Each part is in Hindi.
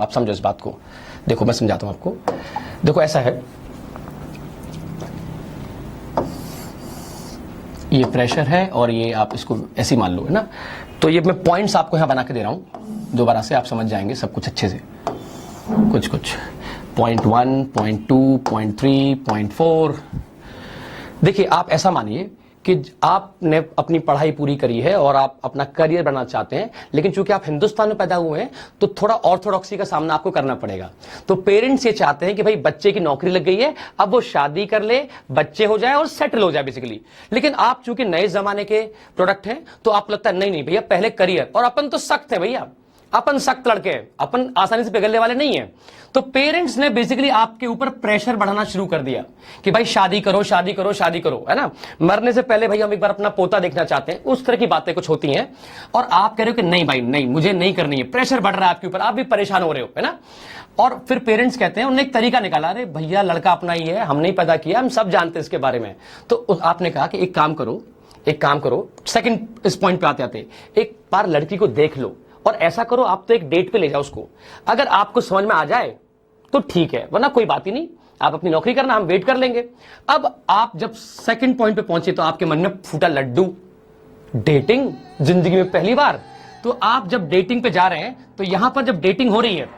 आप समझो इस बात को। देखो मैं समझाता हूं आपको। देखो ऐसा है, ये प्रेशर है और ये आप इसको ऐसे ही मान लो, है ना। तो ये मैं पॉइंट्स आपको यहां बना के दे रहा हूं, दोबारा से आप समझ जाएंगे सब कुछ अच्छे से। कुछ 0.1, 0.2, 0.3, 0.4। देखिए आप ऐसा मानिए कि आपने अपनी पढ़ाई पूरी करी है और आप अपना करियर बनाना चाहते हैं, लेकिन चूंकि आप हिंदुस्तान में पैदा हुए हैं तो थोड़ा ऑर्थोडॉक्सी का सामना आपको करना पड़ेगा। तो पेरेंट्स ये चाहते हैं कि भाई बच्चे की नौकरी लग गई है, अब वो शादी कर ले, बच्चे हो जाए और सेटल हो जाए बेसिकली। लेकिन आप चूंकि नए जमाने के प्रोडक्ट हैं तो आप लगता है नहीं नहीं भैया पहले करियर, और अपन तो सख्त है भैया, अपन सख्त लड़के हैं, अपन आसानी से पिघलने वाले नहीं हैं। तो पेरेंट्स ने बेसिकली आपके ऊपर प्रेशर बढ़ाना शुरू कर दिया कि भाई शादी करो शादी करो शादी करो, है ना। मरने से पहले भाई हम एक बार अपना पोता देखना चाहते हैं, उस तरह की बातें कुछ होती हैं। और आप कह रहे हो कि नहीं भाई नहीं, मुझे नहीं करनी है, प्रेशर बढ़ रहा है आपके ऊपर, आप भी परेशान हो रहे हो, है ना। और फिर पेरेंट्स कहते हैं, उन्होंने एक तरीका निकाला, अरे भैया लड़का अपना ही है, हमने ही पैदा किया, हम सब जानते हैं इसके बारे में। तो आपने कहा कि एक काम करो, सेकंड इस पॉइंट पे आते आते एक बार लड़की को देख लो और ऐसा करो आप तो एक डेट पे ले जाओ उसको। अगर आपको समझ में आ जाए तो ठीक है, वरना कोई बात ही नहीं, आप अपनी नौकरी करना, हम वेट कर लेंगे। अब आप जब सेकंड पॉइंट पे पहुंचे तो आपके मन में फूटा लड्डू, डेटिंग जिंदगी में पहली बार। तो आप जब डेटिंग पे जा रहे हैं तो यहां पर जब डेटिंग हो रही है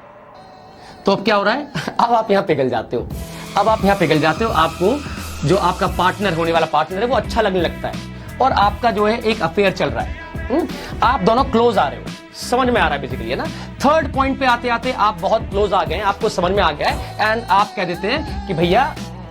तो अब क्या हो रहा है अब आप यहां पिघल जाते हो। आपको जो आपका पार्टनर, होने वाला पार्टनर है, वो अच्छा लगने लगता है और आपका जो है एक अफेयर चल रहा है। आप दोनों क्लोज आ रहे हो, समझ में आ रहा है बेसिकली, है ना। थर्ड पॉइंट पे आते आते आप बहुत क्लोज आ गए हैं, आपको समझ में आ गया है एंड आप कह देते हैं कि भैया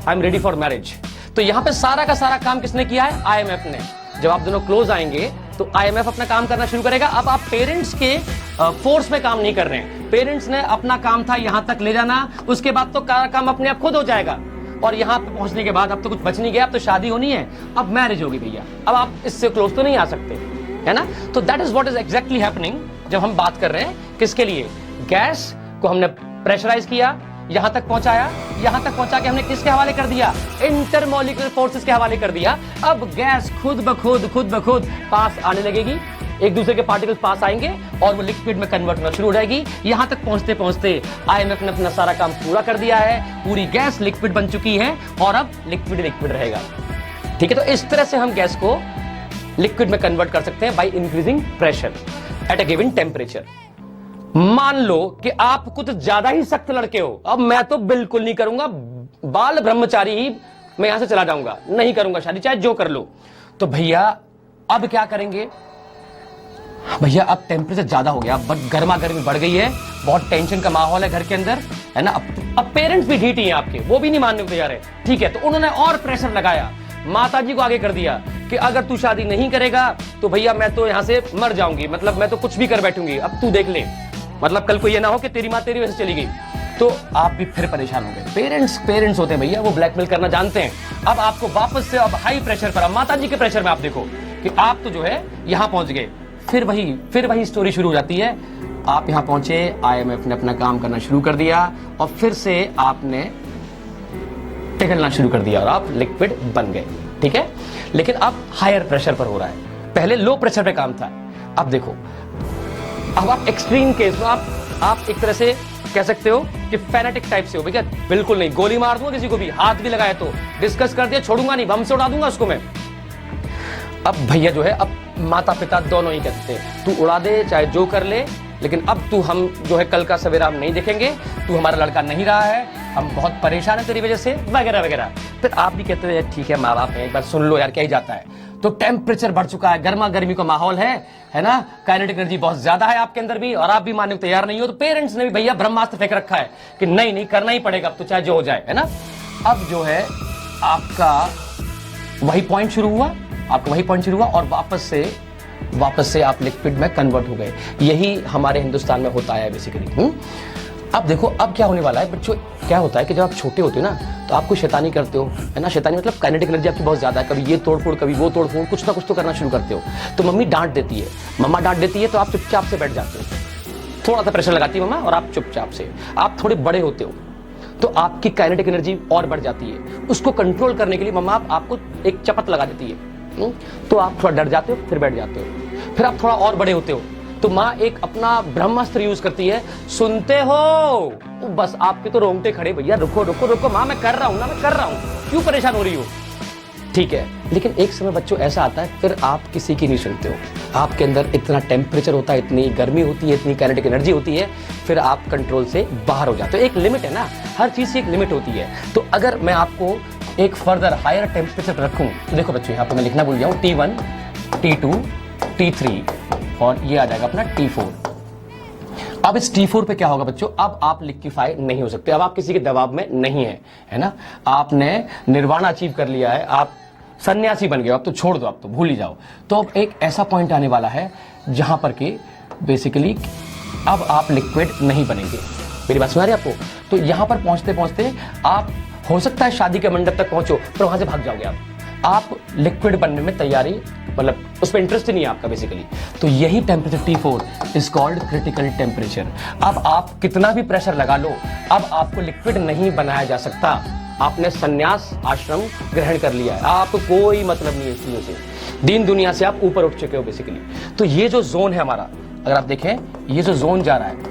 I am ready for marriage. तो यहां पे सारा का सारा काम किसने किया है? IMF ने। जब आप दोनों क्लोज आएंगे तो IMF अपना काम करना शुरू करेगा। अब आप पेरेंट्स के फोर्स में काम नहीं कर रहे हैं, पेरेंट्स ने अपना काम था यहां तक ले जाना, उसके बाद तो काम अपने आप खुद हो जाएगा। और यहां पे पहुंचने के बाद अब तो कुछ बच नहीं गया, अब तो शादी होनी है, अब मैरिज होगी भैया, अब आप इससे क्लोज तो नहीं आ सकते, है ना। तो that is what is exactly happening जब हम बात कर रहे हैं किसके लिए। गैस को हमने प्रेशराइज किया, यहां तक पहुंचा के हमने किसके हवाले कर दिया? इंटरमॉलिक्यूलर फोर्सेस के हवाले कर दिया। अब गैस खुद ब खुद पास आने लगेगी, एक दूसरे के पार्टिकल्स पास आएंगे और वो लिक्विड में कन्वर्ट होना शुरू हो जाएगी। यहां तक पहुंचते पहुंचते IMF ने अपना सारा काम पूरा कर दिया है, पूरी गैस लिक्विड बन चुकी है और अब लिक्विड रहेगा। ठीक है, तो इस तरह से हम गैस को लिक्विड में कन्वर्ट कर सकते हैं by increasing pressure at a given temperature. मान लो कि आप कुछ ज्यादा ही सख्त लड़के हो, अब मैं तो बिल्कुल नहीं करूंगा, बाल ब्रह्मचारी ही मैं यहां से चला जाऊंगा, नहीं करूंगा शादी चाहे जो कर लो। तो भैया अब क्या करेंगे? भैया अब टेम्परेचर ज्यादा हो गया, गर्मा गर्मी बढ़ गई है, बहुत टेंशन का माहौल है घर के अंदर, है ना। अब पेरेंट्स भी ढीठ ही हैं आपके, वो भी नहीं मानने को तैयार है। ठीक है, तो उन्होंने और प्रेशर लगाया, माताजी को आगे कर दिया कि अगर तू शादी नहीं करेगा तो भैया मैं तो यहां से मर जाऊंगी, मतलब मैं तो कुछ भी कर बैठूंगी, अब तू देख ले, मतलब कल को ये ना हो कि तेरी माँ तेरी वजह से चली गई। तो आप भी फिर परेशान हो गए। पेरेंट्स होते हैं भैया, वो ब्लैकमेल करना जानते हैं। अब आपको वापस से अब हाई प्रेशर पर, अब माताजी के प्रेशर में आप देखो कि आप तो जो है यहां पहुंच गए। फिर वही स्टोरी शुरू हो जाती है। आप यहां पहुंचे, IMF ने अपना काम करना शुरू कर दिया और फिर से आपने पिघलना शुरू कर दिया और आप लिक्विड बन गए। ठीक है, लेकिन अब हायर प्रेशर पर हो रहा है, पहले लो प्रेशर पे काम था। अब देखो, अब आप एक्सट्रीम केस में आप एक तरह से कह सकते हो कि फैनेटिक टाइप से हो भैया, बिल्कुल नहीं, गोली मार दूंगा किसी को भी, हाथ भी लगाया तो डिस्कस कर दिया, छोड़ूंगा नहीं, बम से उड़ा दूंगा उसको मैं। अब भैया जो है, अब माता पिता दोनों ही कहते हैं तू उड़ा दे चाहे जो कर ले, लेकिन अब तू हम जो है कल का सवेरा हम नहीं देखेंगे, तू हमारा लड़का नहीं रहा है, हम बहुत परेशान है तेरी वजह से, वगैरह वगैरह। फिर आप भी कहते हैं ठीक है माँ बाप है, एक बार सुन लो यार क्या ही जाता है। तो टेम्परेचर बढ़ चुका है, गर्मा गर्मी का माहौल है ना, काइनेटिक एनर्जी बहुत ज्यादा है आपके अंदर भी, और आप भी मानने को तैयार नहीं हो। तो पेरेंट्स ने भी भैया ब्रह्मास्त्र फेंक रखा है कि नहीं करना ही पड़ेगा, अब तो चाहे जो हो जाए, है ना। अब जो है आपका वही पॉइंट शुरू हुआ, और वापस से आप लिक्विड में कन्वर्ट हो गए। यही हमारे हिंदुस्तान में होता है बेसिकली। अब देखो अब क्या होने वाला है बच्चों, क्या होता है कि जब आप छोटे होते हो ना तो आपको शैतानी करते हो, है ना। शैतानी मतलब काइनेटिक एनर्जी आपकी बहुत ज्यादा है, कभी ये तोड़फोड़ कभी वो तोड़फोड़, कुछ ना कुछ तो करना शुरू करते हो। तो मम्मा डांट देती है तो आप चुपचाप से बैठ जाते हो, थोड़ा सा प्रेशर लगाती है मम्मा और आप चुपचाप से, आप थोड़े बड़े होते हो तो आपकी काइनेटिक एनर्जी और बढ़ जाती है। उसको कंट्रोल करने के लिए मम्मा आपको एक चपत लगा देती है, तो आप थोड़ा डर जाते हो, फिर बैठ जाते हो। फिर आप थोड़ा और बड़े होते हो तो माँ एक अपना ब्रह्मास्त्र यूज करती है, सुनते हो, बस आपके तो रोंगटे खड़े, भैया रुको रुको रुको माँ, मैं कर रहा हूं ना, मैं कर रहा हूं, क्यों परेशान हो रही हो, ठीक है। लेकिन एक समय बच्चों ऐसा आता है फिर आप किसी की नहीं सुनते हो, आपके अंदर इतना टेम्परेचर होता है, इतनी गर्मी होती है, इतनी काइनेटिक एनर्जी होती है, फिर आप कंट्रोल से बाहर हो जाते हो। एक लिमिट है ना, हर चीज की एक लिमिट होती है। तो अगर मैं आपको एक फर्दर हायर टेम्परेचर पर रखूं तो देखो बच्चों, यहाँ पर मैं लिखना भूल गया हूँ, T1, T2, T3 और ये आ जाएगा अपना T4। अब इस T4 पे क्या होगा बच्चों, अब आप लिक्विफाई नहीं हो सकते, अब आप किसी के दबाव में नहीं है, है ना, आपने निर्वाण अचीव कर लिया है, आप सन्यासी बन गए, अब तो छोड़ दो, आप तो भूल ही जाओ। तो अब एक ऐसा पॉइंट आने वाला है जहां पर कि बेसिकली अब आप लिक्विड नहीं बनेंगे। मेरी बात सुना रही आपको? तो यहां पर पहुंचते पहुंचते आप हो सकता है शादी के मंडप तक पहुंचो पर वहां से भाग जाओगे आप लिक्विड बनने में तैयारी, मतलब उस पर इंटरेस्ट नहीं है आपका बेसिकली। तो यही temperature T4 is called critical temperature. अब आप कितना भी प्रेशर लगा लो, अब आपको लिक्विड नहीं बनाया जा सकता, आपने संन्यास आश्रम ग्रहण कर लिया है, आपको कोई मतलब नहीं है इस चीजों से, दीन दुनिया से आप ऊपर उठ चुके हो बेसिकली। तो ये जो जोन है हमारा, अगर आप देखें ये जो जोन जा रहा है,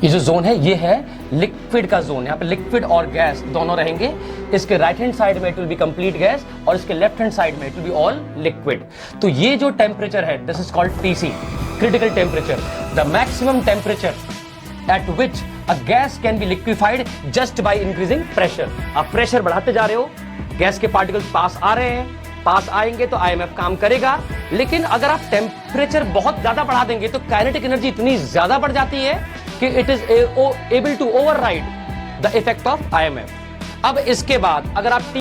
ये जो जोन है ये है लिक्विड का जोन। यहाँ पे लिक्विड और गैस दोनों रहेंगे, इसके राइट हैंड साइड में it will be complete gas और इसके लेफ्ट हैंड साइड में it will be all liquid. तो ये जो टेम्परेचर है this is called TC, critical temperature, the maximum temperature at which a gas can be liquefied just by increasing pressure। आप प्रेशर बढ़ाते जा रहे हो, गैस के पार्टिकल्स पास आ रहे हैं, पास आएंगे तो IMF काम करेगा। लेकिन अगर आप टेम्परेचर बहुत ज्यादा बढ़ा देंगे तो काइनेटिक एनर्जी इतनी ज्यादा बढ़ जाती है कि it is able to override the effect of IMF। अब इसके बाद अगर आप